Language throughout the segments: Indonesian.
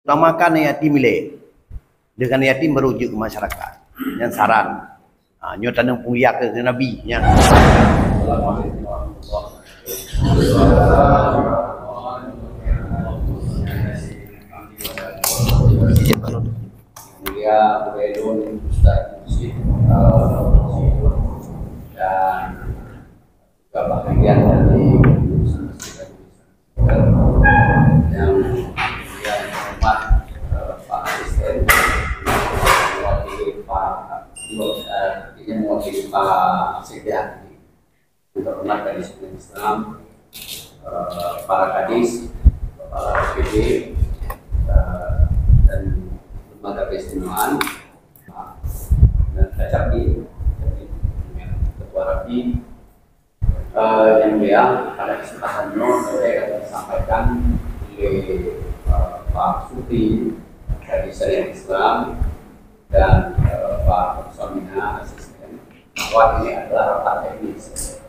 utamakan yatim milik. Dengan yatim merujuk ke masyarakat. Yang saran. Nyotan yang pulia ke Nabi. Yang. Mulia Budaidun Ustaz Yusuf dan juga bagian dari yang hormat Pak Asisten mewakili Pak Sekda, juga hormat dari Islam, para kadis, kepala PD dan lembaga keistimewaan dan Kacakti, Ketua Rapi. Yang mulia, pada kesempatan ini saya akan sampaikan oleh Pak Suti dari Syariah Islam dan Pak Somina Asisten bahwa ini adalah rapat teknis.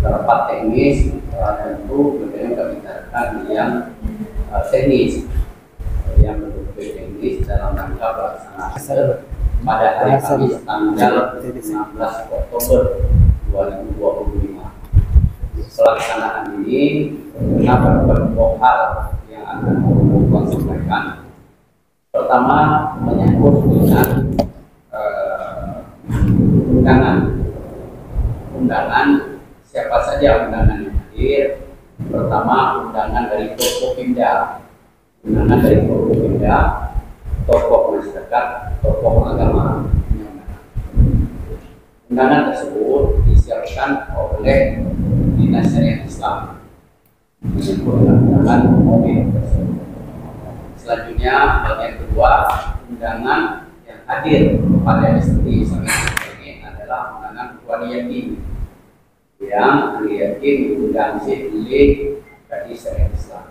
Rapat teknis tentu kemudian kami bicarakan yang teknis, yang betul-betul teknis dalam rangka pelaksanaan pada hari Kamis tanggal 16 Oktober 2025. Pelaksanaan ini beberapa hal yang akan kami sampaikan. Pertama, menyangkut dengan undangan siapa saja undangan yang hadir. Pertama, undangan dari Forkopimda, tokoh masyarakat, tokoh agama. Undangan tersebut disiapkan oleh Dinas Syariah Islam menyebut undangan mobil tersebut. Selanjutnya, bagian kedua, undangan yang hadir pada STI ini adalah undangan wali yatim yang diundang oleh Kadis Syariah Islam.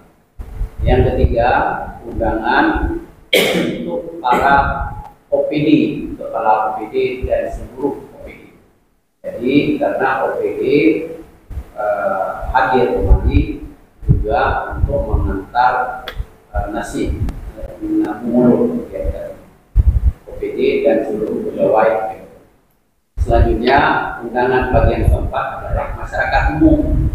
Yang ketiga, undangan untuk para OPD, kepala OPD dan seluruh OPD. Jadi karena OPD hadir kembali juga untuk mengantar nasi mulut OPD dan seluruh pegawai. Selanjutnya, undangan bagian keempat adalah masyarakat umum.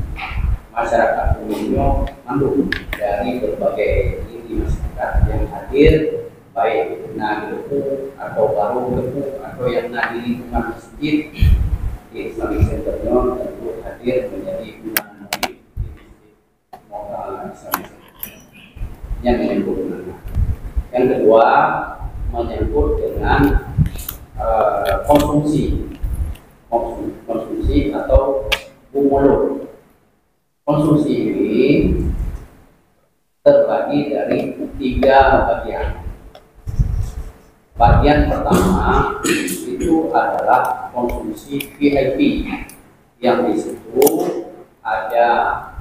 Masyarakat umumnya mandung dari berbagai lini masyarakat yang hadir, baik Nagepu atau baru Gepu atau yang di lingkungan masjid di Islamic Centernya tentu hadir menjadi undangan di Islamic yang menyangkut undangan. Yang kedua, menyangkut dengan konsumsi atau bumolo. Konsumsi ini terbagi dari 3 bagian. Bagian pertama itu adalah konsumsi VIP, yang di situ ada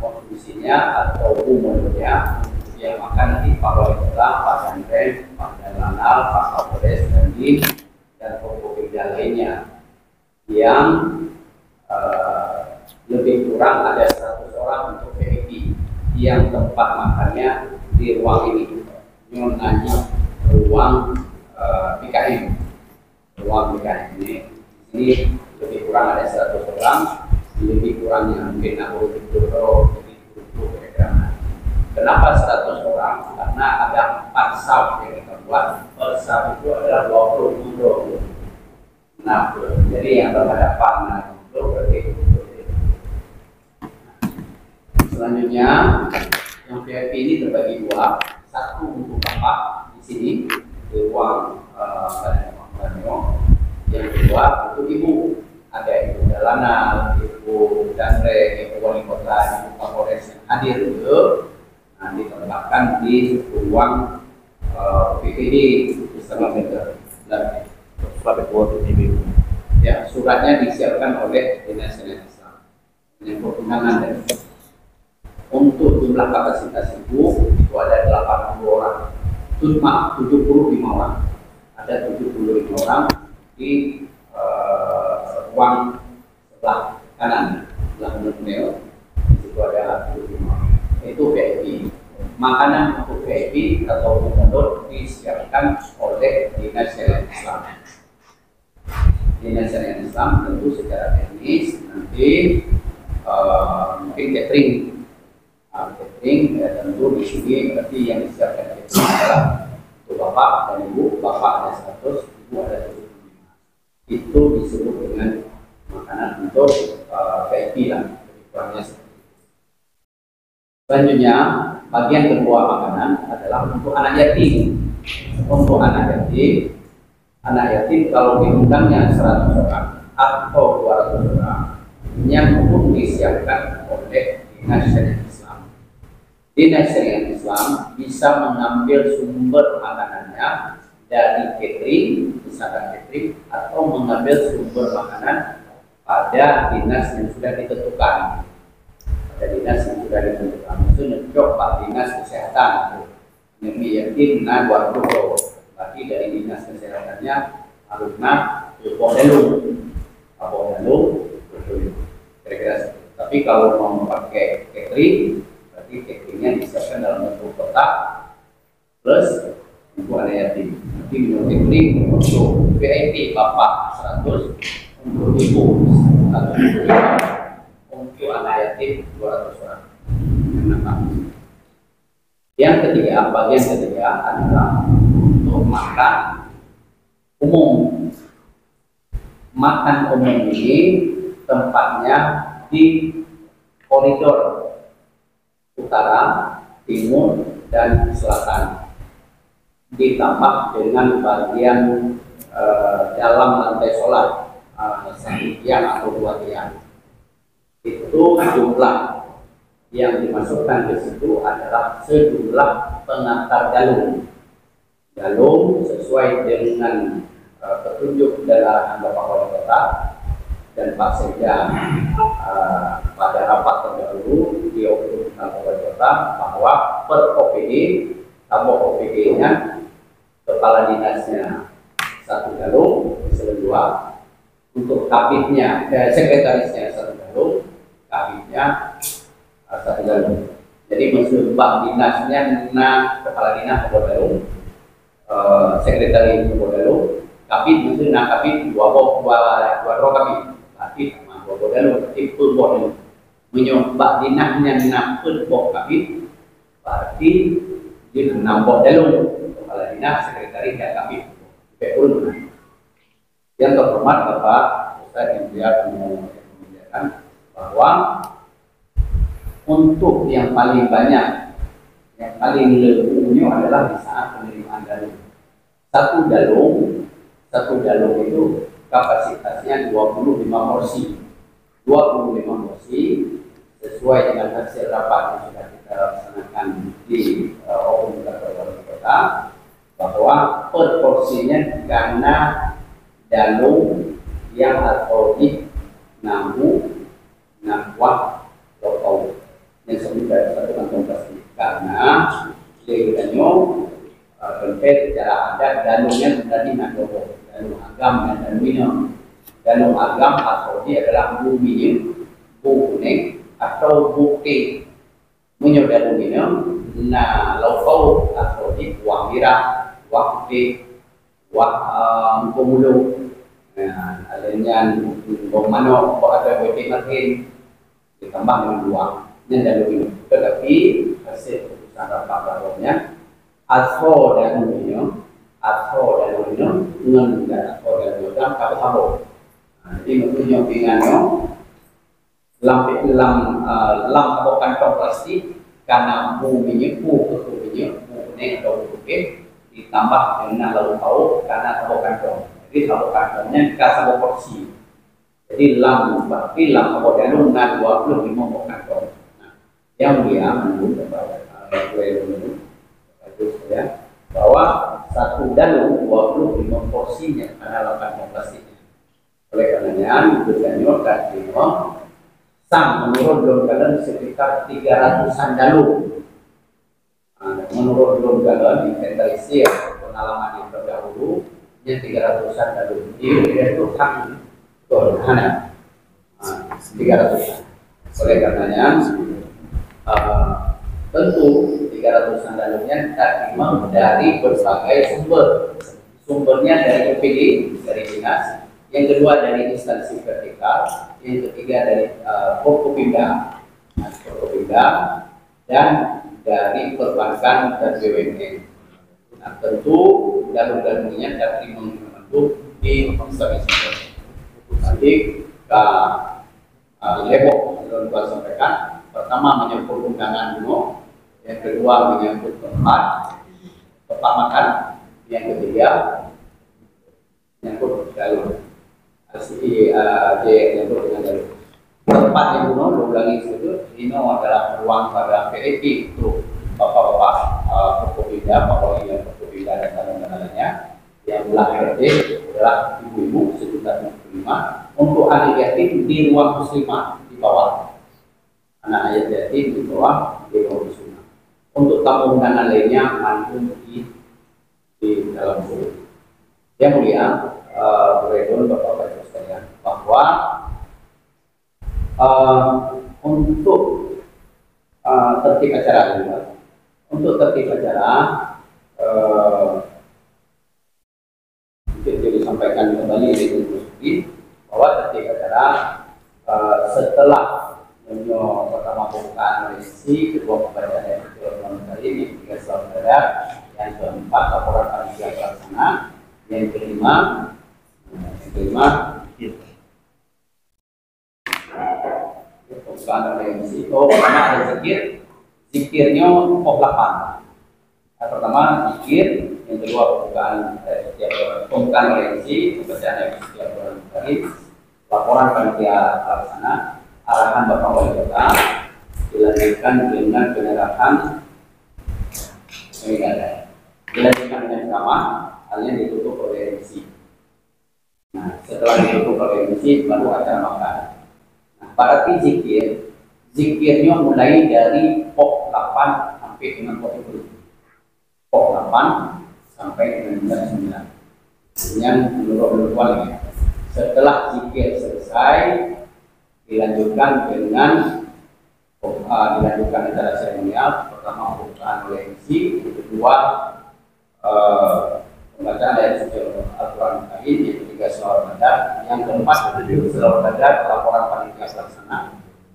konsumsinya atau bumolonya yang makan di Pak Wali Kota, Pak Danrem, Pak Danlanal, Pak Kapolres, dan Forkopimda lainnya, yang lebih kurang ada 100 orang untuk VIP yang tempat makannya di ruang ini, ruang PKM. Ruang PKM ini lebih kurang ada 100 orang, lebih kurangnya mungkin 60 orang. Kenapa 100 orang? Karena ada 4 saf yang kita buat. Per saf itu adalah 20 euro. Nah, jadi yang berhadapan berarti. Selanjutnya, yang VIP ini terbagi 2. Satu untuk bapak di sini di ruang yang kedua untuk ibu. Ada ibu Dalana, ibu Danre, ibu Wali Kota, ibu Kapolres yang hadir itu. Nah, ditempatkan di ruang PPD Islamic Center. Ya, suratnya disiapkan oleh Dinas Syariah Islam. Menyangkut undangan dan untuk jumlah kapasitas itu ada 80 orang, 75 orang. Ada 75 orang di ruang sebelah kanan, sebelah menurut di situ ada 75. Itu VIP. Makanan untuk VIP atau gubernur disiapkan oleh Dinas Syariah Islam. Dinas Syariah Islam tentu secara teknis nanti mungkin catering, tentu di sini berarti yang disiapkan catering adalah untuk bapak dan ibu, bapak ada 100, ibu ada 75. Itu disebut dengan makanan untuk VIP lah, kurangnya seperti itu. Selanjutnya bagian kedua makanan adalah untuk anak yatim. Untuk anak yatim kalau diundangnya 100 orang atau 200 orang yang pun disiapkan oleh Dinas Syariah Islam. Dinas Syariah Islam bisa mengambil sumber makanannya dari catering, misalkan catering, atau mengambil sumber makanan pada dinas yang sudah ditentukan. Pada dinas yang sudah ditentukan, itu nyocok Pak Dinas Kesehatan, yang yakin buat dulu. Tapi dari dinas kesehatannya harusnya Poldalu, kira-kira. Tapi kalau mau pakai catering, berarti cateringnya disiapkan dalam bentuk kotak plus untuk anak yatim. Nanti minum catering untuk VIP bapak 100, untuk ibu 100, untuk anak yatim 200 orang. Yang ketiga, bagian ketiga adalah untuk makan umum. Makan umum ini tempatnya di koridor utara, timur, dan selatan. Ditambah dengan bagian dalam lantai sholat, satu tiang atau 2 tiang. Itu jumlah yang dimasukkan ke situ adalah sejumlah pengantar jalur. Jalur sesuai dengan petunjuk dari Bapak Wali Kota dan Pak Sekda pada rapat terdahulu di Bapak Wali Kota bahwa per OPD, tabok OPD-nya kepala dinasnya 1 jalur, eselon 2, untuk kabitnya, sekretarisnya 1 jalur, kabitnya 1 jalur. Jadi maksud Pak dinasnya kepala dinas 1 jalur, sekretaris 1 jalur, kabit maksud kabit 2 kabit, kabit sama 2 jalur, itu boleh menyumbang dinasnya pun kabit, berarti dia 6 jalur, kepala dinas, sekretaris, dan kabit. Yang terhormat Bapak Ustaz yang dia menjelaskan bahwa untuk yang paling banyak, yang paling lebihnya adalah di saat penerimaan jalur. Satu jalur itu kapasitasnya 25 porsi. 25 porsi sesuai dengan hasil rapat yang sudah kita laksanakan di Umum Wali Kota, bahwa per porsinya karena jalur yang alkoholik nakwah lokal yang sebenarnya satu kantong plastik, karena sebenarnya tempat secara adat jalurnya menjadi nakobo, jalur agam dan jalur minum. Jalur agam alkoholik adalah bu minum, bu kuning atau bu teh. Minum jalur minum, lokal alkoholik uang merah, uang putih, uang pemulu. Adanya bomano atau WP makin ditambah dengan uang yang jalur minum. Tetapi hasil keputusan rapat barunya atau dan minum dengan atau dan minum kabel. Jadi maksudnya pingannya lam kantong plastik karena bu minyak, bu kuning atau bu putih ditambah dengan lalu tahu karena tabok kantong. Jadi tabok kantongnya dikasih tabok porsi. Jadi berarti tabok jalur 25 tabok kantong. Nah, yang dia menurut bahwa satu jalur 25 porsinya karena kantong plastiknya. Oleh karenanya tujuannya kasino sang menurut dalam keadaan sekitar 300-an jalur. Menurut dalam keadaan inventarisir pengalaman yang terdahulu yang 300-an jalur itu sang sederhana 300-an. Oleh karenanya Tentu 300 andalnya kita terima dari berbagai sumber. Sumbernya dari UPD, dari dinas, yang kedua dari instansi vertikal, yang ketiga dari Forkopimda, dan dari perbankan dan BUMN. Nah, tentu jalur-jalurnya dapat membentuk di instansi. Nanti Lebok sudah sampaikan. Pertama menyangkut undangan dulu, yang kedua menyangkut tempat makan, yang ketiga menyangkut jalur menyangkut dengan jalur. Tempat yang dulu ulangi itu adalah ruang pada PEP untuk bapak-bapak Forkopimda, Forkopimda dan kawan-kawannya. Yang belah RT adalah ibu-ibu sekitar 65 untuk anak yatim di ruang muslimah di bawah. Anak ayat yatim di bawah di ruang muslimah. Untuk tamu undangan lainnya mantu di dalam buku. Yang mulia, Redon Bapak-Bapak sekalian, bahwa untuk tertib acara juga, untuk tertib acara disampaikan kembali di bahwa tertib acara setelah pertama pembukaan resisi, kedua pembacaan yang ketiga saudara, yang keempat laporan panitia pelaksana, yang kelima pembukaan resisi. Pertama ada zikirnya POP8. Pertama zikir, yang kedua pembukaan resisi, pembacaan setiap bulan hari, laporan panitia pelaksana, arahan Bapak Wali Kota, dilanjutkan dengan penyerahan dilanjutkan dengan ceramah, halnya ditutup oleh MC. Nah, setelah ditutup oleh MC, baru acara makan. Nah, berarti zikirnya mulai dari POP 8 sampai dengan POP 10. POP 8 sampai dengan 9. Yang menurut Wali. Setelah zikir selesai, dilanjutkan dengan dilanjutkan acara seremonial. Pertama pembukaan oleh MC, yang kedua pembacaan dari suci Al-Quran Karim, yang ketiga selawat badar, yang keempat selawat badar laporan panitia pelaksana.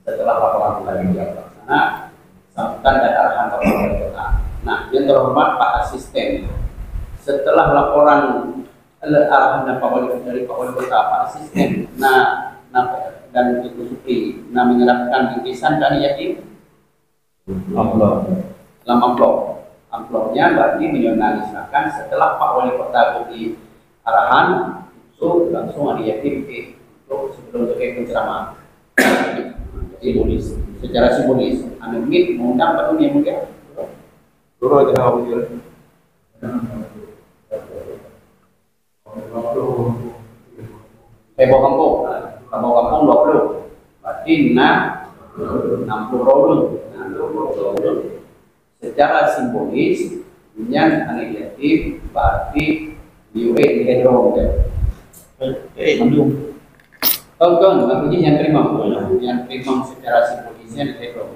Setelah laporan panitia pelaksana, sambutan dan arahan Bapak Wali Kota. Nah, yang terhormat Pak Asisten, setelah laporan arahan dan dari Pak Wali Kota, Pak Asisten, dan Ibu Supri, menyerahkan bingkisan dari yatim amplopnya berarti menyonalisasikan. Setelah Pak Wali Kota beri arahan, so langsung ada yatim untuk sebelum penceramah simbolis, secara simbolis. Anu mit mengundang Pak Dunia Mulia. Turun aja audio. Kampung 20, berarti 60 rolun. Secara simbolis, yang anak yatim berarti UA di hedro. Maksudnya yang terima secara simbolisnya di hedro.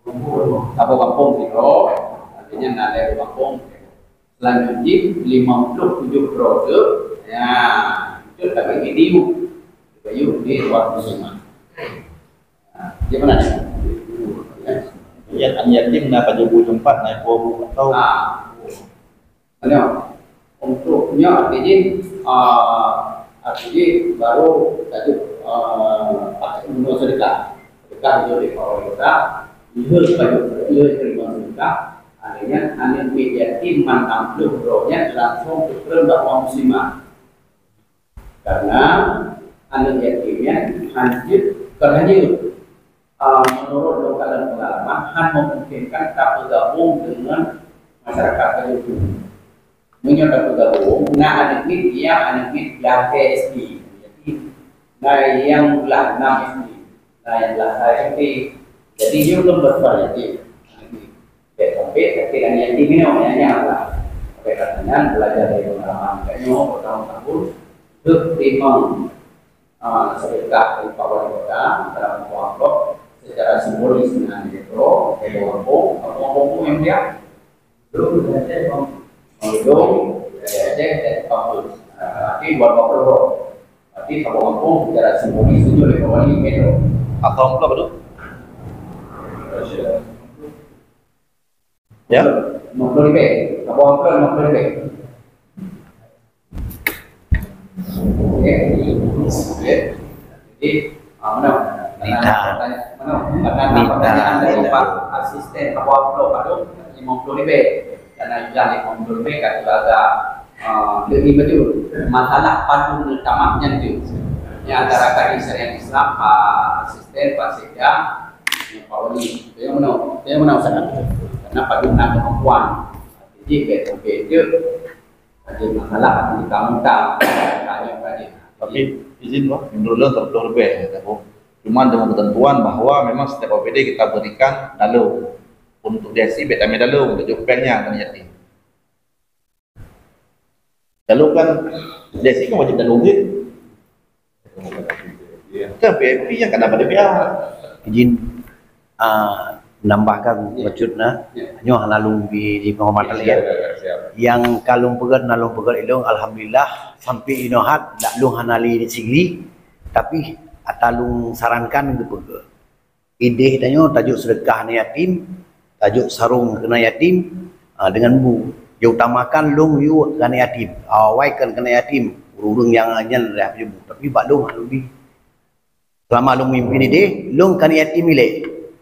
Kampung hedro, artinya nada kampung. Selanjutnya 57 produk, ya itu kami video. Bayu di ruang muslimah. Gimana nih? Yatim na pajubu tempat naik pobu atau untuknya artinya baru tadi menurut sedekah itu di Wali Kota, terima sedekah, akhirnya anak yatim mantap rohnya langsung ke ruang muslimah karena anak yatimnya terhanyut menurut lokal dan pengalaman memungkinkan tak bergabung dengan masyarakat Kayuku. Menyatakan bergabung, anak ini yang SD, jadi yang belah 6 SD, yang belah SD, jadi dia belum bervariasi. Sampai ketika yatim ini namanya apa? Katanya belajar dari pengalaman kayaknya bertahun-tahun terima sedekah dari Pak Wali Kota dalam kelompok secara simbolis dengan metro, kampung yang dia belum dan kampus. Arti 220 roh. Arti kampung secara simbolis itu oleh kawali metro. Akau apa tu? Ya? 50 lebih. Kampung 50 lebih. Jadi mana? Pertanyaan dari Pak Asisten Kapolres Padu 50 lebih dan ajudan 50 lebih kata ada lebih betul masalah padu utamanya itu yang antara kader syariat Islam Pak Asisten Pak Sekda Pak Wali yang mana sana karena padu kemampuan jadi beda ada masalah di kamutan Tapi izin lah, menurut lo terlalu lebih. Cuma dengan ketentuan bahwa memang setiap OPD kita berikan dalu untuk DSI betame dalu untuk jopengnya kan jadi. Dalu kan DSI kan wajib dalu gitu. Kan VIP yang kena pada pihak. Izin menambahkan wujudnya nyoh lalu di penghormatan ya. Yang kalung pegat nalung pegat ilung alhamdulillah sampai inohat dak lung hanali di sigli tapi atalung sarankan itu pegat. Ide tanya tajuk sedekah ni yatim, tajuk sarung kena yatim dengan bu. Dia utamakan lung yu kena yatim. Awai kan kena yatim. Urung yang anyan dah bu. Tapi bak lung lebih. Selama lung mimpin ide, lung kena yatim milik.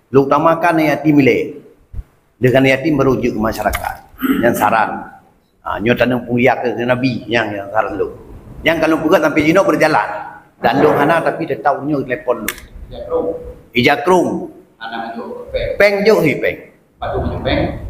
Lung utamakan yatim milik. Dengan yatim merujuk ke masyarakat. Yang saran. Nyo tanam puyak ke Nabi yang saran lu. Yang kalau pegat sampai jino berjalan. Dan lu hana tapi dia tahu nyo telepon lu. Jakrum Ijakrum. anak itu Peng jauh ni peng. padu peng